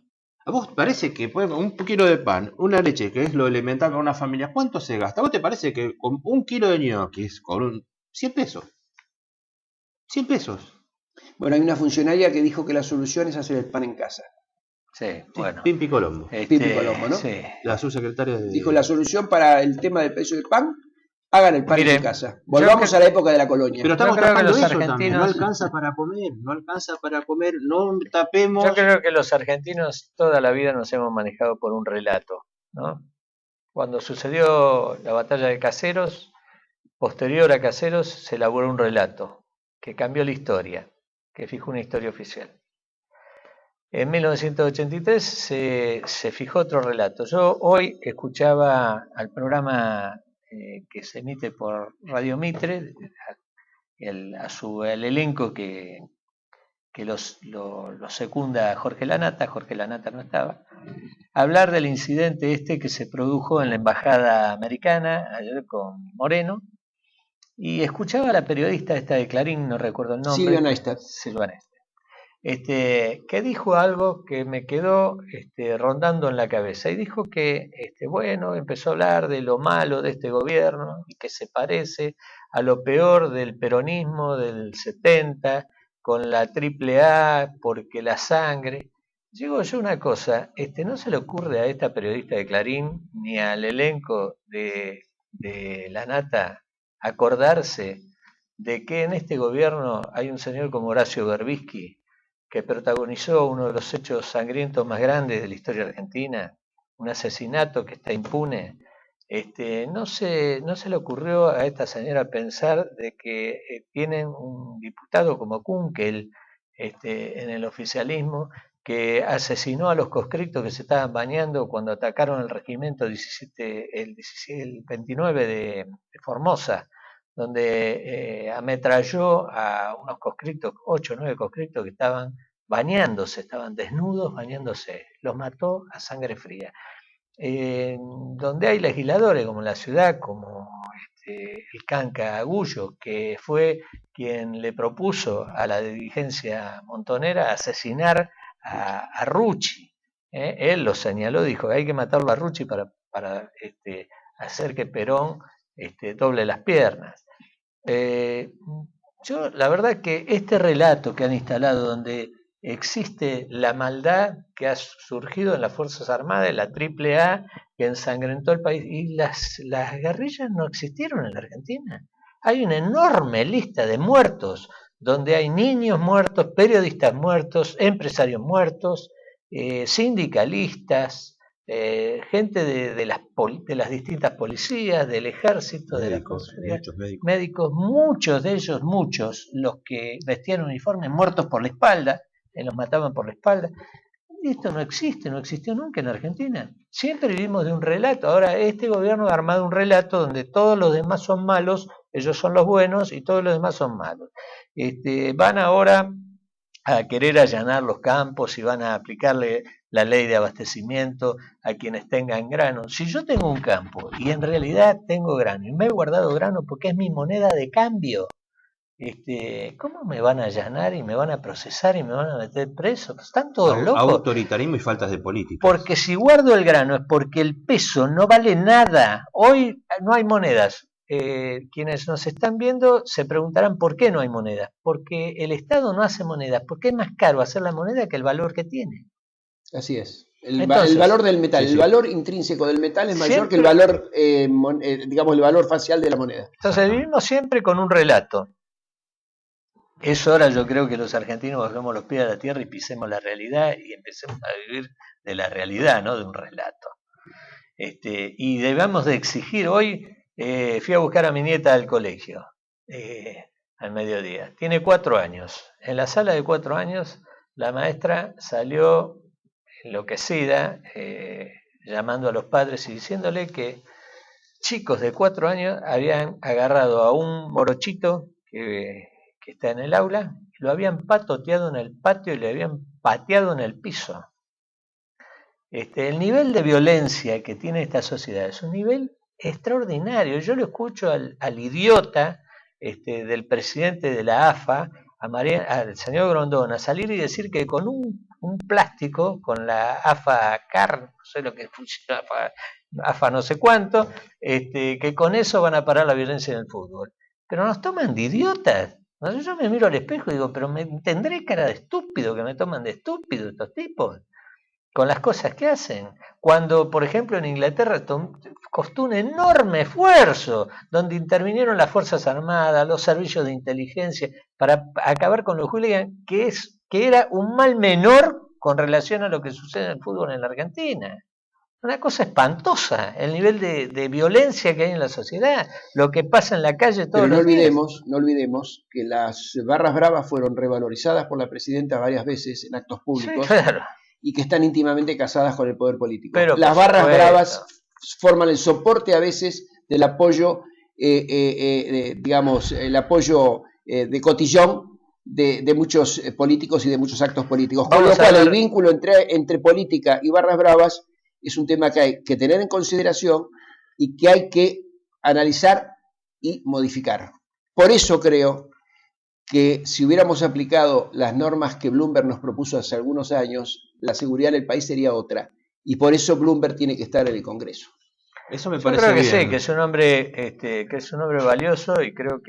¿A vos parece que 1 kilo de pan, una leche, que es lo elemental para una familia, cuánto se gasta? ¿A vos te parece que con 1 kilo de ñoquis, con 100 pesos? 100 pesos. Bueno, hay una funcionaria que dijo que la solución es hacer el pan en casa. Sí, bueno. Pimpi Colombo. Pimpi Colombo, ¿no? Sí. La subsecretaria de... Dijo la solución para el tema del precio del pan, hagan el pan en casa. Volvamos a la época de la colonia. Pero estamos tapando eso también. No alcanza para comer, no tapemos. Yo creo que los argentinos toda la vida nos hemos manejado por un relato, ¿no? Cuando sucedió la batalla de Caseros, posterior a Caseros se elaboró un relato que cambió la historia, que fijó una historia oficial. En 1983 se fijó otro relato. Yo hoy escuchaba al programa que se emite por Radio Mitre, el elenco que lo secunda Jorge Lanata no estaba, hablar del incidente este que se produjo en la embajada americana, ayer con Moreno, y escuchaba a la periodista esta de Clarín, no recuerdo el nombre. Silvia Neister. Que dijo algo que me quedó rondando en la cabeza, y dijo que, bueno, empezó a hablar de lo malo de este gobierno, y que se parece a lo peor del peronismo del 70, con la AAA, porque la sangre. Digo yo una cosa, no se le ocurre a esta periodista de Clarín, ni al elenco de Lanata, acordarse de que en este gobierno hay un señor como Horacio Berbisky, que protagonizó uno de los hechos sangrientos más grandes de la historia argentina, un asesinato que está impune. No se le ocurrió a esta señora pensar de que tienen un diputado como Kunkel en el oficialismo, que asesinó a los conscriptos que se estaban bañando cuando atacaron el regimiento el 29 de Formosa, donde ametralló a unos conscriptos, 8 o 9 conscriptos que estaban bañándose, estaban desnudos bañándose, los mató a sangre fría. Donde hay legisladores como la ciudad, como el Canca Agullo, que fue quien le propuso a la dirigencia montonera asesinar a Rucci. Él lo señaló, dijo que hay que matarlo a Rucci para hacer que Perón doble las piernas. Yo la verdad que este relato que han instalado, donde existe la maldad que ha surgido en las Fuerzas Armadas, la AAA, que ensangrentó el país, y las guerrillas no existieron en la Argentina. Hay una enorme lista de muertos, donde hay niños muertos, periodistas muertos, empresarios muertos, sindicalistas, gente de las distintas policías, del ejército, médicos, de médicos, muchos de ellos, los que vestían uniformes, muertos por la espalda, los mataban por la espalda. Y esto no existió nunca en Argentina. Siempre vivimos de un relato. Ahora este gobierno ha armado un relato donde todos los demás son malos, ellos son los buenos y todos los demás son malos. Van ahora a querer allanar los campos y van a aplicarle la ley de abastecimiento a quienes tengan grano. Si yo tengo un campo y en realidad tengo grano y me he guardado grano porque es mi moneda de cambio, ¿cómo me van a allanar y me van a procesar y me van a meter preso? Están todos locos. Autoritarismo y faltas de política. Porque si guardo el grano es porque el peso no vale nada. Hoy no hay monedas. Quienes nos están viendo se preguntarán por qué no hay monedas. Porque el Estado no hace monedas, porque es más caro hacer la moneda que el valor que tiene. Así es. El valor del metal, el valor intrínseco del metal es mayor que el valor, digamos, el valor facial de la moneda. Entonces vivimos siempre con un relato. Es hora, yo creo, que los argentinos bajemos los pies a la tierra y pisemos la realidad y empecemos a vivir de la realidad, no de un relato. Y debemos de exigir. Hoy fui a buscar a mi nieta al colegio al mediodía. Tiene 4 años. En la sala de 4 años la maestra salió enloquecida, llamando a los padres y diciéndole que chicos de 4 años habían agarrado a un morochito que está en el aula, lo habían patoteado en el patio y le habían pateado en el piso. El nivel de violencia que tiene esta sociedad es un nivel extraordinario. Yo lo escucho al idiota del presidente de la AFA, al señor Grondona, salir y decir que con un plástico, con la AFA CAR, no sé lo que es, AFA no sé cuánto, que con eso van a parar la violencia en el fútbol. Pero nos toman de idiotas. Yo me miro al espejo y digo, pero me tendré cara de estúpido, que me toman de estúpido estos tipos, con las cosas que hacen. Cuando, por ejemplo, en Inglaterra costó un enorme esfuerzo, donde intervinieron las Fuerzas Armadas, los servicios de inteligencia, para acabar con los hooligans, que era un mal menor con relación a lo que sucede en el fútbol en la Argentina. una cosa espantosa, el nivel de violencia que hay en la sociedad, lo que pasa en la calle todos Pero los días. no olvidemos que las barras bravas fueron revalorizadas por la presidenta varias veces en actos Sí, públicos claro. y que están íntimamente casadas con el poder político. Pero, Las por barras supuesto. bravas forman el soporte a veces del apoyo, digamos, el apoyo de cotillón de muchos políticos y de muchos actos políticos. Con Vamos lo a cual ver. el vínculo entre política y barras bravas es un tema que hay que tener en consideración y que hay que analizar y modificar. Por eso creo que si hubiéramos aplicado las normas que Bloomberg nos propuso hace algunos años, la seguridad del país sería otra. Y por eso Bloomberg tiene que estar en el Congreso. Eso me Yo parece creo que bien. sí, que es un hombre, que es un hombre valioso y creo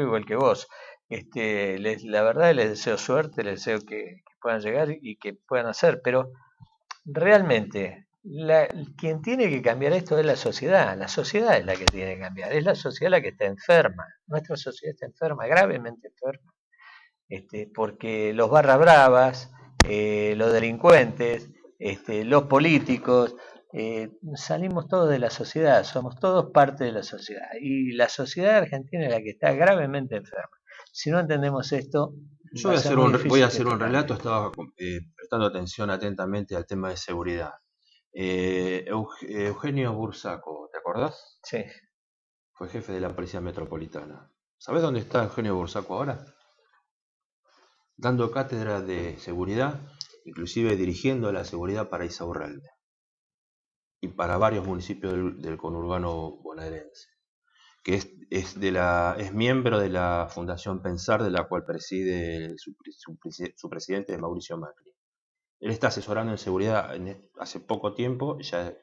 igual que vos. La verdad les deseo suerte, les deseo que puedan llegar y que puedan hacer, pero realmente quien tiene que cambiar esto es la sociedad es la que tiene que cambiar, es la sociedad la que está enferma, nuestra sociedad está enferma, gravemente enferma, porque los barra bravas, los delincuentes, los políticos, salimos todos de la sociedad, somos todos parte de la sociedad y la sociedad argentina es la que está gravemente enferma. Si no entendemos esto, Yo va voy a a ser hacer muy un, difícil voy a que hacer esto un cambie. relato, estaba prestando atención atentamente al tema de seguridad. Eugenio Bursaco, ¿te acordás? Sí. Fue jefe de la Policía Metropolitana. ¿Sabés dónde está Eugenio Bursaco ahora? Dando cátedra de seguridad, inclusive dirigiendo la seguridad para Isaurralde y para varios municipios del conurbano bonaerense, que es miembro de la Fundación Pensar, de la cual preside su presidente Mauricio Macri. Él está asesorando en seguridad hace poco tiempo, ya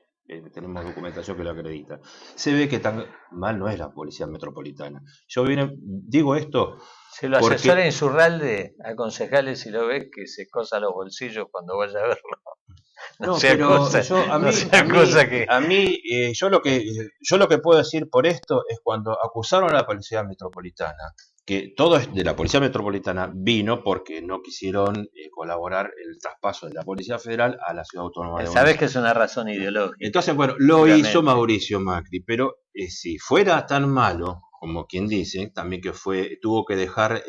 tenemos documentación que lo acredita. Se ve que tan mal no es la Policía Metropolitana. Yo digo esto Si lo asesora porque... Insurralde, aconsejale si lo ves que se cosa los bolsillos cuando vaya a verlo. No No, sea pero cosa, yo no sea cosa que. yo lo que puedo decir por esto es cuando acusaron a la Policía Metropolitana, que todo de la Policía Metropolitana vino porque no quisieron colaborar el traspaso de la Policía Federal a la Ciudad Autónoma de Buenos Sabes que Aires. es una razón ideológica. Entonces, bueno, lo seguramente. hizo Mauricio Macri, pero si fuera tan malo, como quien dice, también que tuvo que dejar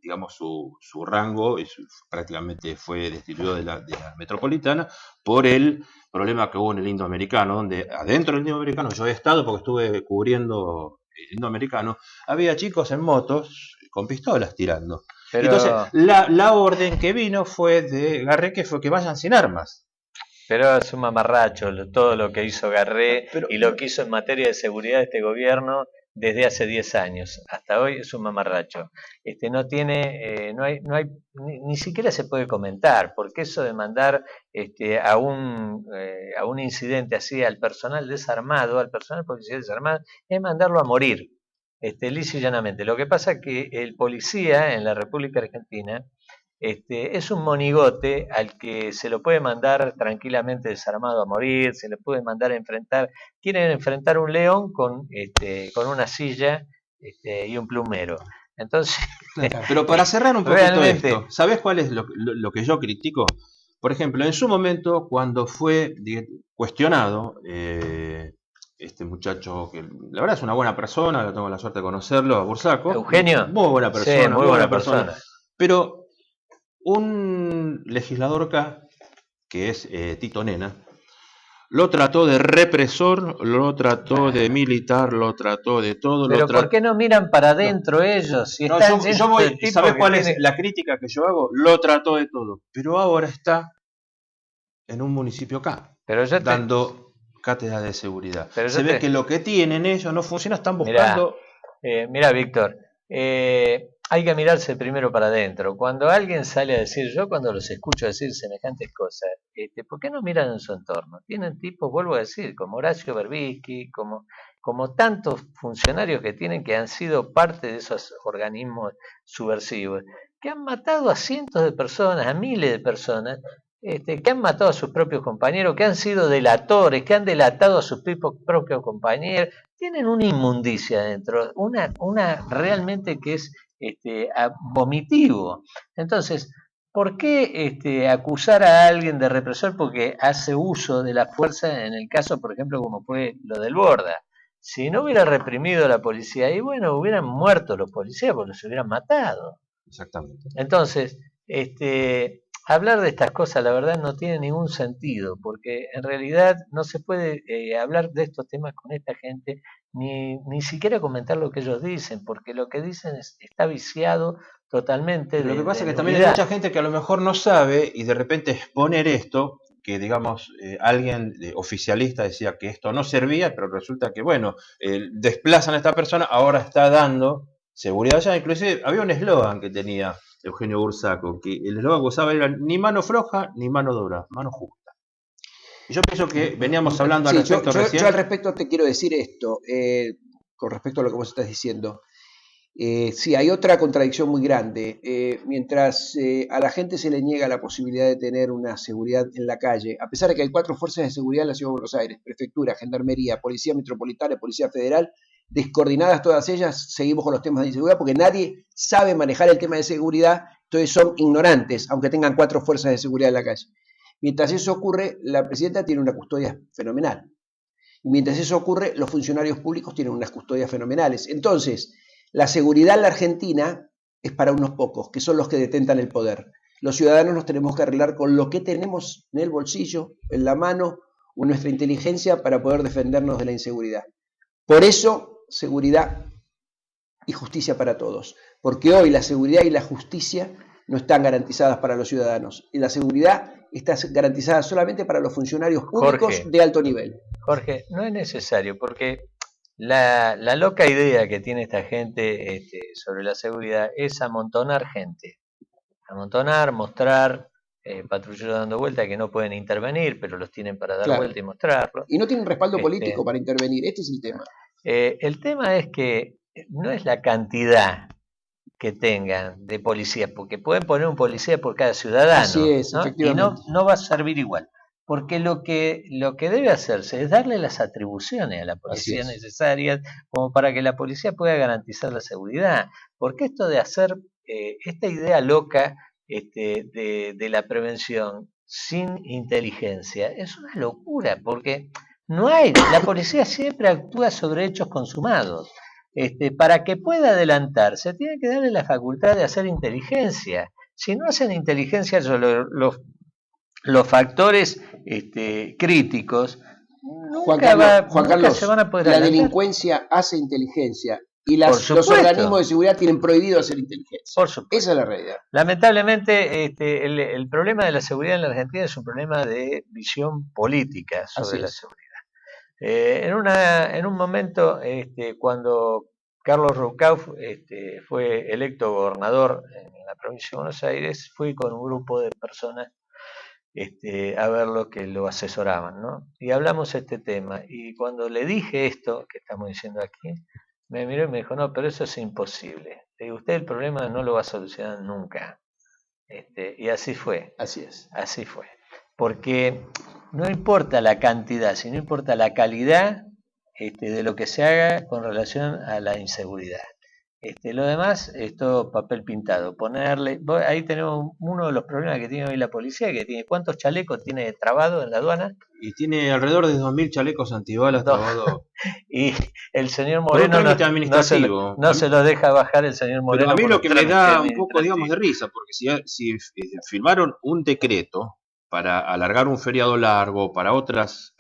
digamos, su rango, prácticamente fue destituido de la metropolitana por el problema que hubo en el Indoamericano, donde adentro del Indoamericano, yo he estado porque estuve cubriendo el Indoamericano, había chicos en motos con pistolas tirando. Pero, Entonces, la orden que vino fue de Garré, fue que vayan sin armas. pero es un mamarracho todo lo que hizo Garré y lo que hizo en materia de seguridad de este gobierno desde hace 10 años. Hasta hoy es un mamarracho. No tiene, no hay, ni siquiera se puede comentar, porque eso de mandar a un incidente así al personal desarmado, al personal policial desarmado, es mandarlo a morir, lisa y llanamente. Lo que pasa es que el policía en la República Argentina es un monigote al que se lo puede mandar tranquilamente desarmado a morir, se le puede mandar a enfrentar, quieren enfrentar un león con una silla y un plumero. Entonces, pero para cerrar un poquito realmente, esto, ¿sabés cuál es lo que yo critico? Por ejemplo, en su momento, cuando fue cuestionado, este muchacho, que la verdad es una buena persona, tengo la suerte de conocerlo, a Bursaco. Eugenio, Muy buena persona, sí, muy buena persona. Pero un legislador acá, que es Tito Nena, lo trató de represor, lo trató de militar, lo trató de todo. Pero ¿por qué no miran para adentro ellos? Si están ¿sabés cuál es la crítica que yo hago? Lo trató de todo. Pero ahora está en un municipio acá, dando cátedra de seguridad. Se ve que lo que tienen ellos no funciona, están buscando... Mirá, Víctor, hay que mirarse primero para adentro. Cuando alguien sale a decir, yo cuando los escucho decir semejantes cosas, ¿por qué no miran en su entorno? Tienen tipos, vuelvo a decir, como Horacio Berbisky, como tantos funcionarios que tienen que han sido parte de esos organismos subversivos, que han matado a cientos de personas, a miles de personas, que han matado a sus propios compañeros, que han sido delatores, que han delatado a sus propios compañeros, tienen una inmundicia adentro, una realmente que es vomitivo. Entonces, ¿por qué acusar a alguien de represor porque hace uso de la fuerza en el caso, por ejemplo, como fue lo del Borda? Si no hubiera reprimido la policía, y bueno, hubieran muerto los policías porque los hubieran matado. Exactamente. Entonces, hablar de estas cosas, la verdad, no tiene ningún sentido, porque en realidad no se puede hablar de estos temas con esta gente, ni siquiera comentar lo que ellos dicen, porque lo que dicen está viciado totalmente. Lo que pasa es que también hay nulidad. mucha gente que a lo mejor no sabe y de repente exponer esto, que digamos alguien oficialista decía que esto no servía, pero resulta que bueno, desplazan a esta persona, ahora está dando seguridad ya. Inclusive había un eslogan que tenía Eugenio Bursaco, que el eslogan que usaba era ni mano floja ni mano dura, mano justa. Y yo pienso que veníamos hablando al respecto recién. Yo al respecto te quiero decir esto, con respecto a lo que vos estás diciendo. Sí, hay otra contradicción muy grande. Mientras a la gente se le niega la posibilidad de tener una seguridad en la calle, a pesar de que hay 4 fuerzas de seguridad en la Ciudad de Buenos Aires, Prefectura, Gendarmería, Policía Metropolitana, Policía Federal, descoordinadas todas ellas, seguimos con los temas de inseguridad porque nadie sabe manejar el tema de seguridad, entonces son ignorantes, aunque tengan 4 fuerzas de seguridad en la calle. Mientras eso ocurre, la presidenta tiene una custodia fenomenal. Y mientras eso ocurre, los funcionarios públicos tienen unas custodias fenomenales. Entonces, la seguridad en la Argentina es para unos pocos, que son los que detentan el poder. Los ciudadanos nos tenemos que arreglar con lo que tenemos en el bolsillo, en la mano o en nuestra inteligencia para poder defendernos de la inseguridad. Por eso, seguridad y justicia para todos. Porque hoy la seguridad y la justicia no están garantizadas para los ciudadanos. Y la seguridad está garantizada solamente para los funcionarios públicos Jorge, de alto nivel. Jorge, no es necesario, porque la loca idea que tiene esta gente sobre la seguridad es amontonar gente. Amontonar, mostrar, patrulleros dando vuelta que no pueden intervenir, pero los tienen para dar Claro. vuelta y mostrarlo. Y no tienen respaldo político para intervenir, este es el tema. El tema es que no es la cantidad que tengan de policías, porque pueden poner un policía por cada ciudadano. Así es, ¿no? efectivamente. Y no va a servir igual. Porque lo que debe hacerse es darle las atribuciones a la policía necesarias como para que la policía pueda garantizar la seguridad. Porque esto de hacer esta idea loca de la prevención sin inteligencia es una locura, porque la policía siempre actúa sobre hechos consumados. Para que pueda adelantarse, tiene que darle la facultad de hacer inteligencia. Si no hacen inteligencia sobre los factores críticos, Juan Carlos, nunca se van a poder la adelantar. delincuencia hace inteligencia y los organismos de seguridad tienen prohibido hacer inteligencia. Por supuesto. Esa es la realidad. Lamentablemente, el problema de la seguridad en la Argentina es un problema de visión política sobre la seguridad. En un momento, cuando Carlos Rucauf fue electo gobernador en la provincia de Buenos Aires, fui con un grupo de personas a ver lo que lo asesoraban, ¿no? Y hablamos este tema. Y cuando le dije esto que estamos diciendo aquí, me miró y me dijo, no, pero eso es imposible. Le digo, usted el problema no lo va a solucionar nunca. Y así fue. Así es. Así fue. Porque no importa la cantidad, sino importa la calidad de lo que se haga con relación a la inseguridad. Lo demás es todo papel pintado. Ahí tenemos uno de los problemas que tiene hoy la policía, que tiene ¿cuántos chalecos tiene trabado en la aduana? Y tiene alrededor de 2.000 chalecos antibalas trabados. Y el señor Moreno no se los deja bajar el señor Moreno. Pero a mí lo que me da un poco, digamos, de risa, porque si firmaron un decreto para alargar un feriado largo, para otras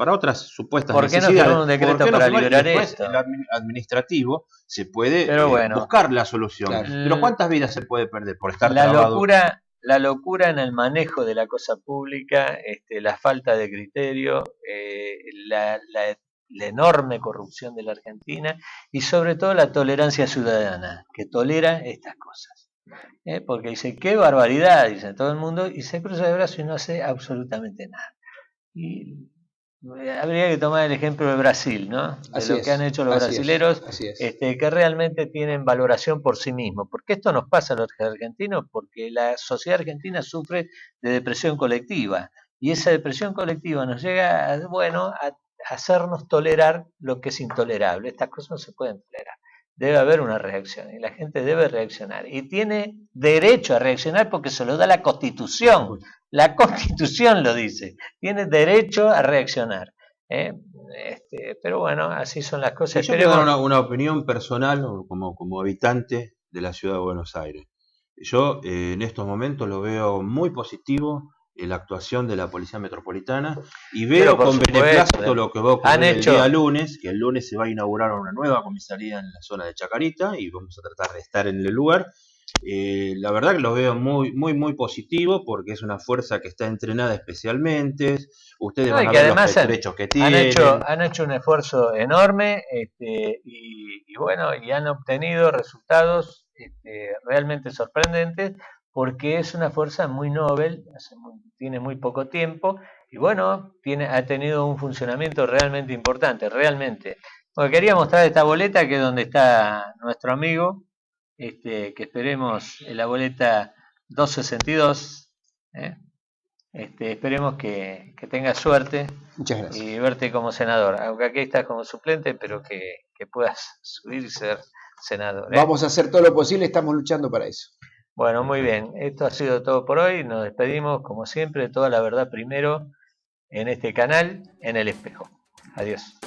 supuestas necesidades. ¿Por qué no firmaron un decreto para liberar esto? El administrativo se puede buscar la solución. Claro. Pero ¿cuántas vidas se puede perder por estar trabado? La locura en el manejo de la cosa pública, la falta de criterio, la enorme corrupción de la Argentina y sobre todo la tolerancia ciudadana, que tolera estas cosas. Porque dice, qué barbaridad, dice todo el mundo, y se cruza de brazos y no hace absolutamente nada. Y habría que tomar el ejemplo de Brasil, ¿no? De lo que han hecho los brasileros, que realmente tienen valoración por sí mismos. ¿Por qué esto nos pasa a los argentinos? Porque la sociedad argentina sufre de depresión colectiva, y esa depresión colectiva nos llega a hacernos tolerar lo que es intolerable. Estas cosas no se pueden tolerar. debe haber una reacción y la gente debe reaccionar. Y tiene derecho a reaccionar porque se lo da la Constitución. La Constitución lo dice. Tiene derecho a reaccionar. Pero bueno, así son las cosas. Yo quiero dar una opinión personal como habitante de la ciudad de Buenos Aires. Yo en estos momentos lo veo muy positivo la actuación de la Policía Metropolitana y veo con beneplácito lo que va a ocurrir el día lunes, que el lunes se va a inaugurar una nueva comisaría en la zona de Chacarita y vamos a tratar de estar en el lugar. La verdad que lo veo muy positivo porque es una fuerza que está entrenada especialmente. Ustedes van a ver los derechos que tienen. Han hecho un esfuerzo enorme y bueno, y han obtenido resultados realmente sorprendentes porque es una fuerza muy noble, tiene muy poco tiempo y bueno, ha tenido un funcionamiento realmente importante, realmente. Bueno, quería mostrar esta boleta que es donde está nuestro amigo, que esperemos en la boleta 262, esperemos que tengas suerte. Muchas gracias. Y verte como senador, aunque aquí estás como suplente, pero que puedas subir y ser senador. Vamos a hacer todo lo posible, estamos luchando para eso. Bueno, muy bien, esto ha sido todo por hoy, nos despedimos como siempre, toda la verdad primero en este canal, en El Espejo. Adiós.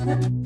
Thank you.